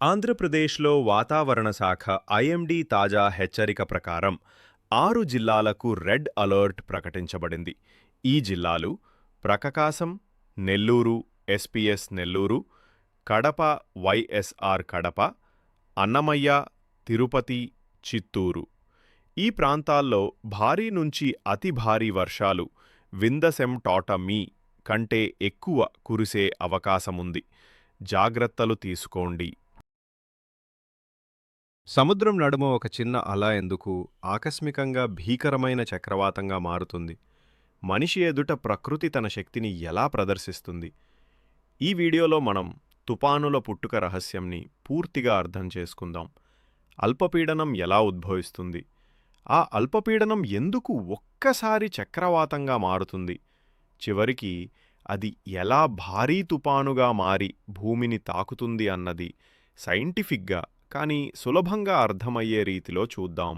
ఆంధ్రప్రదేశ్లో వాతావరణ శాఖ ఐఎండీ తాజా హెచ్చరిక ప్రకారం 6 జిల్లాలకు రెడ్ అలర్ట్ ప్రకటించబడింది. ఈ జిల్లాలు ప్రకాశం, నెల్లూరు ఎస్పీఎస్ నెల్లూరు, కడప వైఎస్ఆర్ కడప, అన్నమయ్య, తిరుపతి, చిత్తూరు. ఈ ప్రాంతాల్లో భారీ నుంచి అతి భారీ వర్షాలు విందసెంటాటమీ కంటే ఎక్కువ కురిసే అవకాశముంది. జాగ్రత్తలు తీసుకోండి. సముద్రం నడుమ ఒక చిన్న అల ఎందుకు ఆకస్మికంగా భీకరమైన చక్రవాతంగా మారుతుంది? మనిషి ఎదుట ప్రకృతి తన శక్తిని ఎలా ప్రదర్శిస్తుంది? ఈ వీడియోలో మనం తుపానుల పుట్టుక రహస్యంని పూర్తిగా అర్థం చేసుకుందాం. అల్పపీడనం ఎలా ఉద్భవిస్తుంది? ఆ అల్పపీడనం ఎందుకు ఒక్కసారి చక్రవాతంగా మారుతుంది? చివరికి అది ఎలా భారీ తుపానుగా మారి భూమిని తాకుతుంది అన్నది సైంటిఫిక్గా కానీ సులభంగా అర్థమయ్యే రీతిలో చూద్దాం.